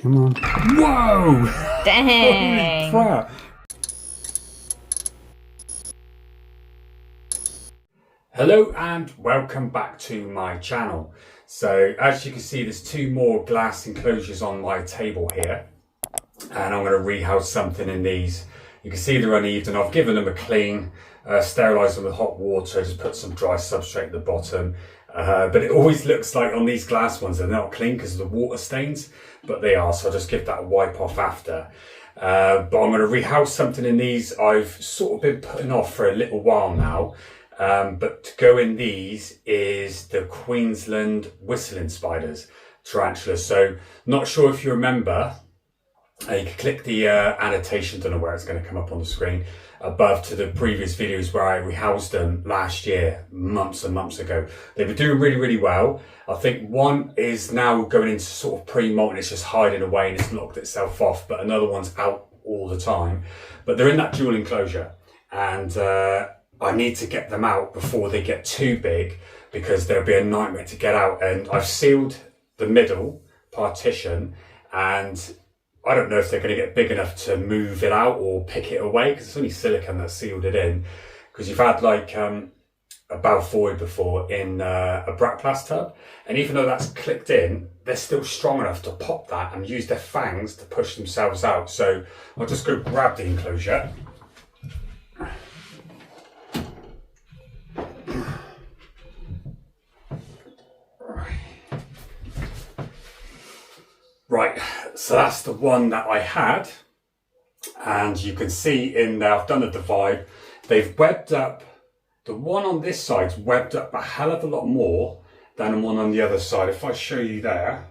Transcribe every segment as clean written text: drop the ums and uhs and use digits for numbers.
Come on. Whoa! Dang! Holy crap! Hello and welcome back to my channel. So as you can see, there's two more glass enclosures on my table here, and I'm going to rehouse something in these. You can see they're uneven. I've given them a clean, sterilised them with hot water, just put some dry substrate at the bottom. But it always looks like on these glass ones they're not clean because of the water stains, but they are, so I'll just give that a wipe off after. But I'm going to rehouse something in these I've sort of been putting off for a little while now. But to go in these is the Queensland whistling spiders, tarantulas. So not sure if you remember, you can click the annotation, don't know where it's going to come up on the screen, above to the previous videos where I rehoused them last year, months and months ago. They were doing really, really well. I think one is now going into sort of pre-molt and it's just hiding away and it's locked itself off, but another one's out all the time. But they're in that dual enclosure, and I need to get them out before they get too big because they'll be a nightmare to get out. And I've sealed the middle partition, and I don't know if they're going to get big enough to move it out or pick it away because it's only silicone that sealed it in. Because you've had like a Balfour before in a Bratplast tub, and even though that's clicked in, they're still strong enough to pop that and use their fangs to push themselves out. So I'll just go grab the enclosure. Right, so that's the one that I had, and you can see in there, I've done a divide. They've webbed up, the one on this side's webbed up a hell of a lot more than the one on the other side. If I show you there,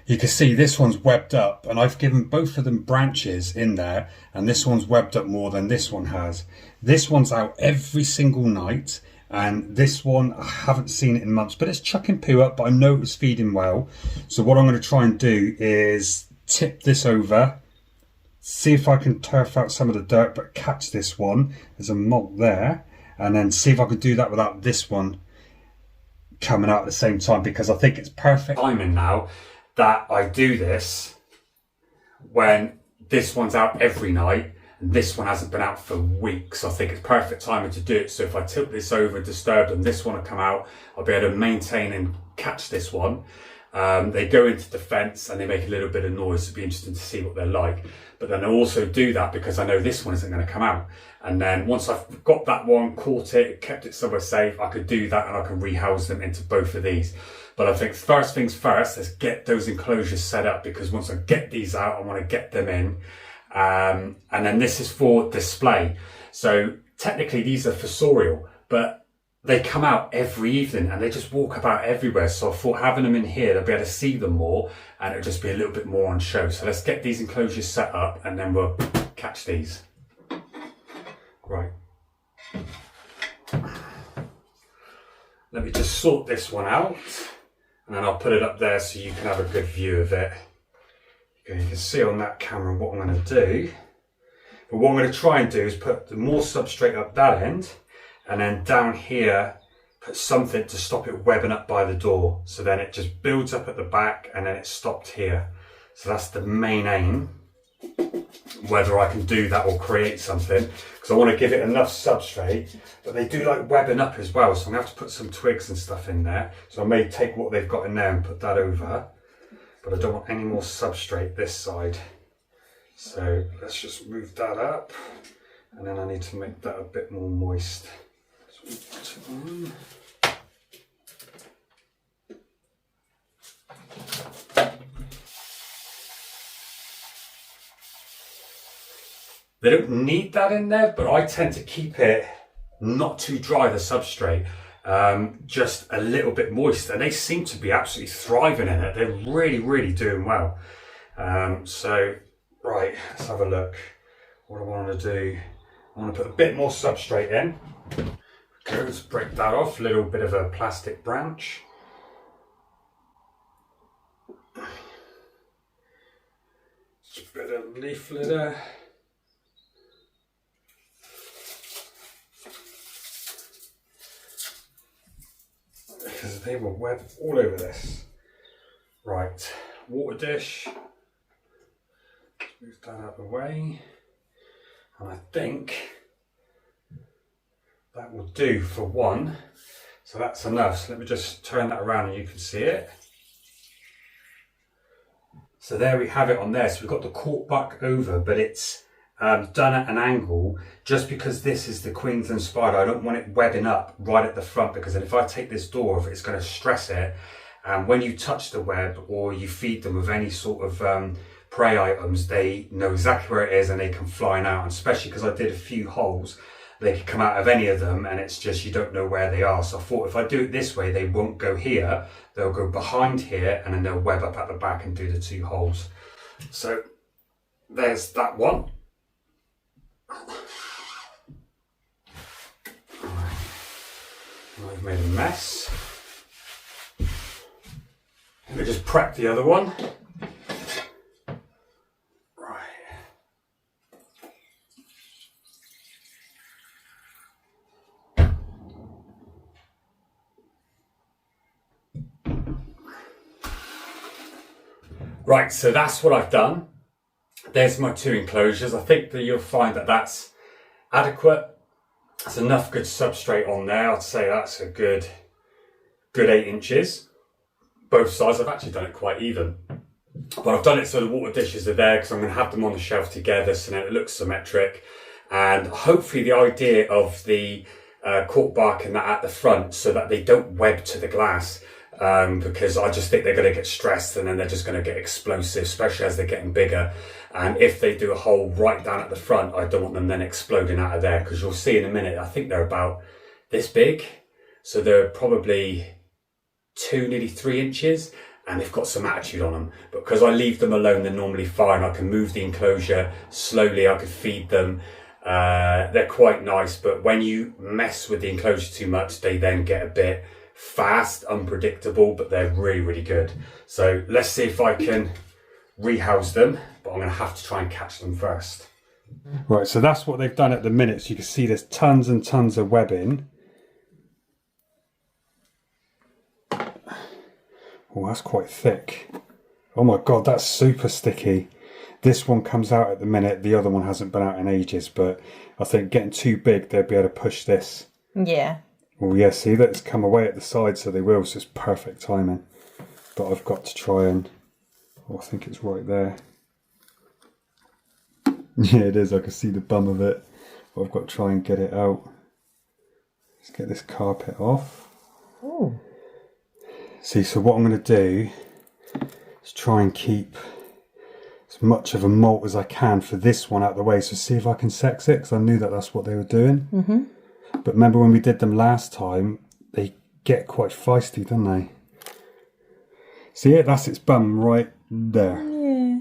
you can see this one's webbed up, and I've given both of them branches in there, and this one's webbed up more than this one has. This one's out every single night. And this one, I haven't seen it in months, but it's chucking poo up, but I know it's feeding well. So what I'm going to try and do is tip this over, see if I can turf out some of the dirt, but catch this one. There's a molt there. And then see if I can do that without this one coming out at the same time, because I think it's perfect timing now that I do this when this one's out every night. This one hasn't been out for weeks. I think it's perfect timing to do it. So if I tilt this over, disturb and this one will come out, I'll be able to maintain and catch this one. They go into defense and they make a little bit of noise. It'll be interesting to see what they're like. But then I also do that because I know this one isn't going to come out. And then once I've got that one, caught it, kept it somewhere safe, I could do that and I can rehouse them into both of these. But I think first things first, let's get those enclosures set up, because once I get these out, I want to get them in. And then this is for display. So technically these are fossorial, but they come out every evening and they just walk about everywhere. So I thought having them in here, they'll be able to see them more and it'll just be a little bit more on show. So let's get these enclosures set up and then we'll catch these. Right. Let me just sort this one out and then I'll put it up there so you can have a good view of it. Okay, you can see on that camera what I'm going to do. But what I'm going to try and do is put the more substrate up that end, and then down here put something to stop it webbing up by the door. So then it just builds up at the back and then it's stopped here. So that's the main aim. Whether I can do that or create something, because I want to give it enough substrate, but they do like webbing up as well. So I'm going to have to put some twigs and stuff in there. So I may take what they've got in there and put that over. But I don't want any more substrate this side. So let's just move that up. And then I need to make that a bit more moist. So put it on. They don't need that in there, but I tend to keep it not too dry, the substrate. Just a little bit moist, and they seem to be absolutely thriving in it. They're really, really doing well. So, right, let's have a look. What I want to do, I want to put a bit more substrate in. Okay, let's break that off, a little bit of a plastic branch. Just a bit of leaf litter. Because they will web all over this. Right, water dish. Move that out of the way. And I think that will do for one. So that's enough. So let me just turn that around and you can see it. So there we have it on there. So we've got the cork back over, but it's done at an angle just because this is the Queensland spider. I don't want it webbing up right at the front, because then if I take this door off, it's going to stress it. And when you touch the web or you feed them with any sort of prey items, they know exactly where it is and they come flying out. And especially because I did a few holes, they could come out of any of them, and it's just you don't know where they are. So I thought if I do it this way, they won't go here, they'll go behind here, and then they'll web up at the back and do the 2 holes. So there's that one. I've made a mess. Let me just prep the other one. Right, so that's what I've done. There's my 2 enclosures. I think that you'll find that that's adequate. There's enough good substrate on there. I'd say that's a good 8 inches. Both sides. I've actually done it quite even. But I've done it so the water dishes are there because I'm going to have them on the shelf together so then it looks symmetric. And hopefully the idea of the cork bark and that at the front so that they don't web to the glass. Because I just think they're going to get stressed and then they're just going to get explosive, especially as they're getting bigger. And if they do a hole right down at the front, I don't want them then exploding out of there, because you'll see in a minute, I think they're about this big. So they're probably 2, nearly 3 inches, and they've got some attitude on them. But because I leave them alone, they're normally fine. I can move the enclosure slowly, I can feed them. They're quite nice, but when you mess with the enclosure too much, they then get a bit fast, unpredictable, but they're really, really good. So let's see if I can rehouse them, but I'm going to have to try and catch them first. Right, so that's what they've done at the minute. So you can see there's tons and tons of webbing. Oh, that's quite thick. Oh my God, that's super sticky. This one comes out at the minute. The other one hasn't been out in ages, but I think getting too big, they'll be able to push this. Yeah. Well, yeah, see that it's come away at the side, so they will, so it's perfect timing. But I've got to try and, oh, I think it's right there. Yeah, it is, I can see the bum of it. But I've got to try and get it out. Let's get this carpet off. Oh. See, so what I'm going to do is try and keep as much of a molt as I can for this one out of the way. So see if I can sex it, because I knew that that's what they were doing. Mm-hmm. But remember when we did them last time, they get quite feisty, don't they? See it? That's its bum right there. Yeah.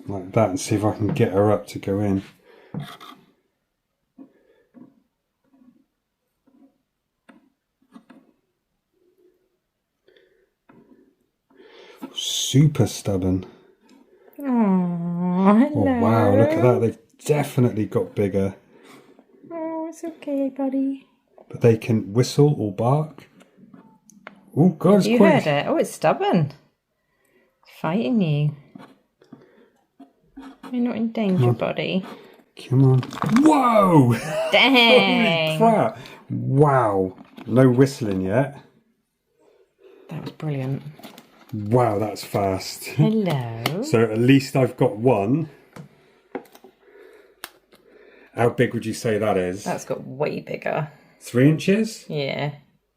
Like that, and see if I can get her up to go in. Super stubborn. Oh, hello. Oh wow, look at that. They've definitely got bigger. Oh, it's okay, buddy. But they can whistle or bark. Oh God, it's You quite... heard it. Oh, it's stubborn. It's fighting you. You're not in danger, buddy. Come on. Whoa! Dang! Holy crap. Wow. No whistling yet. That was brilliant. Wow, that's fast. Hello. So at least I've got one. How big would you say that is? That's got way bigger. 3 inches? Yeah.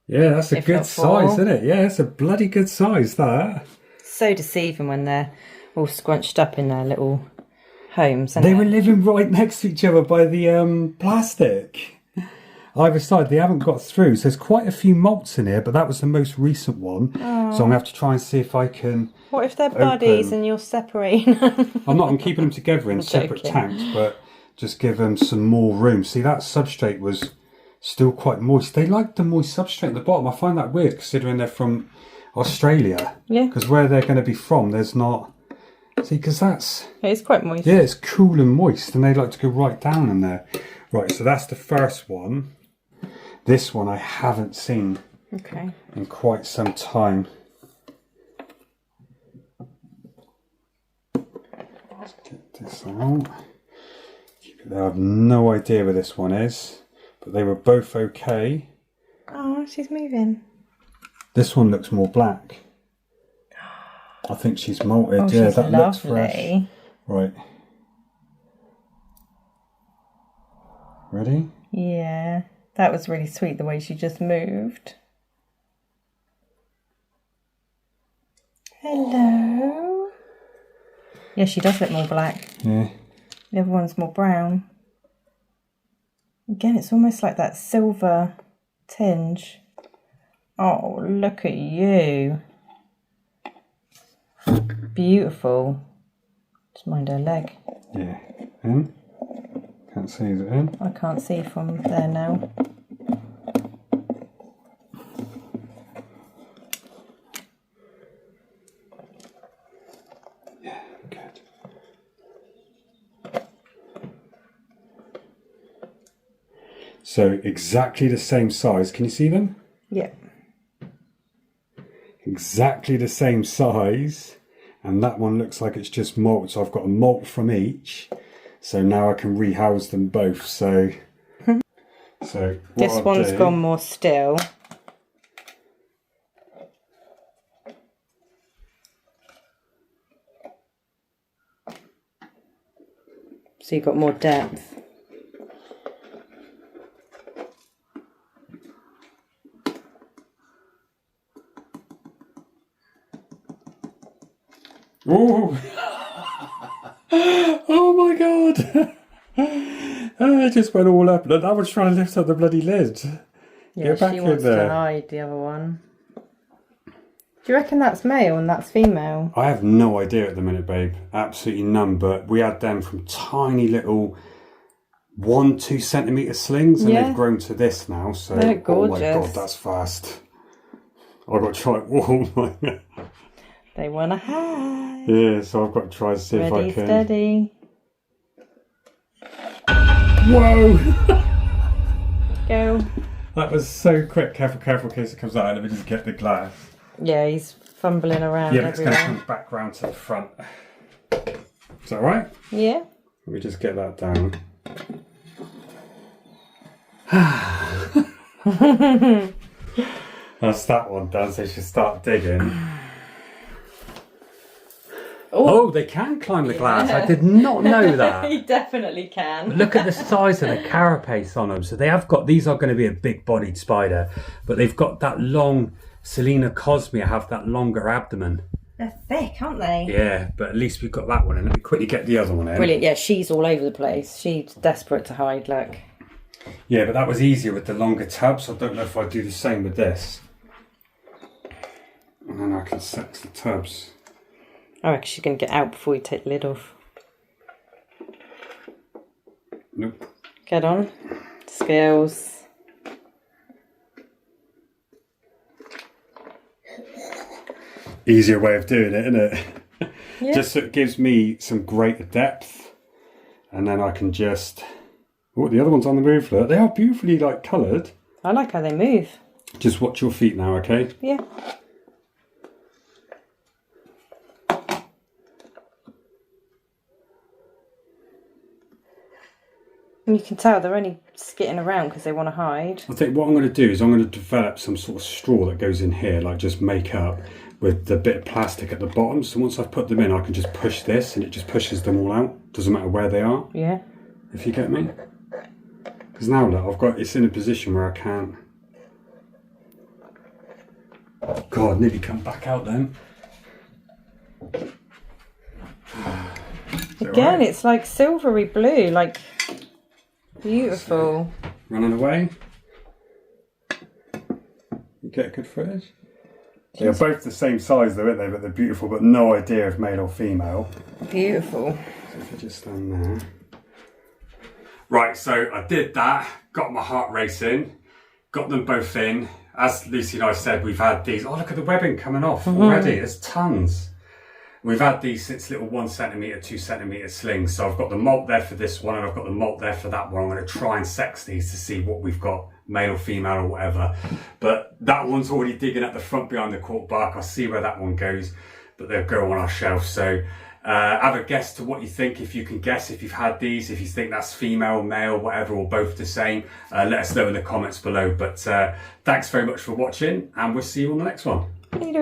Yeah, that's a If good not size, 4. isn't it? Yeah, it's a bloody good size, that. So deceiving when they're all scrunched up in their little homes. They were living right next to each other by the plastic. Either side, they haven't got through. So there's quite a few molts in here, but that was the most recent one. So I'm going to have to try and see if I can... What if they're buddies and you're separating them? I'm keeping them together in separate tanks, but just give them some more room. See, that substrate was still quite moist. They like the moist substrate at the bottom. I find that weird considering they're from Australia. Yeah. Because where they're going to be from, there's not... See, because that's... It's quite moist. Yeah, it's cool and moist, and they like to go right down in there. Right, so that's the first one. This one I haven't seen in quite some time. Let's get this out. I have no idea where this one is, but they were both okay. Oh, she's moving. This one looks more black. I think she's molted. Oh, yeah, she's that lovely. looks fresh. Right. Ready? Yeah, that was really sweet the way she just moved. Hello. Yeah, she does look more black. Yeah. The other one's more brown. Again, it's almost like that silver tinge. Oh, look at you. Beautiful. Just mind her leg. Yeah. In? Can't see, is it in? I can't see from there now. Yeah, good. So exactly the same size. Can you see them? Yeah. Exactly the same size. And that one looks like it's just molt. So I've got a molt from each. So now I can rehouse them both. So This one's gone more still. So you've got more depth. Oh! Oh my god! I just went all up. I was trying to lift up the bloody lid. Yeah, Get back she in wants there. to hide the other one. Do you reckon that's male and that's female? I have no idea at the minute, babe. Absolutely none. But we had them from tiny little 1-2 centimetre slings, and Yeah. they've grown to this now. So They're oh my gorgeous. god, that's fast. I've got to try it warm. They want to hide. Yeah, so I've got to try to see if I Ready, can. steady. Whoa! Go. That was so quick. Careful, careful, in case it comes out. Let me just get the glass. Yeah, he's fumbling around Yeah, it's going to everywhere. come back round to the front. Is that right? Yeah. Let me just get that down. That's that one done, so you should start digging. Oh, they can climb the glass. I did not know that. He definitely can. Look at the size of the carapace on them. So they have got, these are going to be a big bodied spider, but they've got that long, Selenocosmia have that longer abdomen. They're thick, aren't they? Yeah, but at least we've got that one in. Let me quickly get the other one in. Brilliant. Yeah, she's all over the place. She's desperate to hide, look. Yeah, but that was easier with the longer tubs. I don't know if I do the same with this. And then I can sex the tubs. I reckon she's going to get out before we take the lid off. Nope. Get on. Scales. Easier way of doing it, isn't it? Yeah. Just so it gives me some greater depth. And then I can just... Oh, the other one's on the move, look. They are beautifully, like, coloured. I like how they move. Just watch your feet now, okay? Yeah. And you can tell they're only skitting around because they want to hide. I think what I'm going to do is I'm going to develop some sort of straw that goes in here, like just make up with the bit of plastic at the bottom. So once I've put them in, I can just push this and it just pushes them all out. Doesn't matter where they are. Yeah. If you get me. Because now look, I've got, it's in a position where I can't. God, nearly come back out then. Again, it's like silvery blue, like beautiful. Running away. You get a good footage. They're both the same size though, aren't they? But they're beautiful, but no idea if male or female. Beautiful. So if I just stand there. Right, so I did that, got my heart racing, got them both in. As Lucy and I said, we've had these, oh look at the webbing coming off already, there's tons. We've had these since little 1 centimetre, 2 centimetre slings. So I've got the molt there for this one and I've got the molt there for that one. I'm going to try and sex these to see what we've got, male or female or whatever. But that one's already digging at the front behind the cork bark. I'll see where that one goes, but they'll go on our shelf. So Have a guess to what you think, if you can guess, if you've had these, if you think that's female, male, whatever, or both the same. Let us know in the comments below. But thanks very much for watching, and we'll see you on the next one. Later.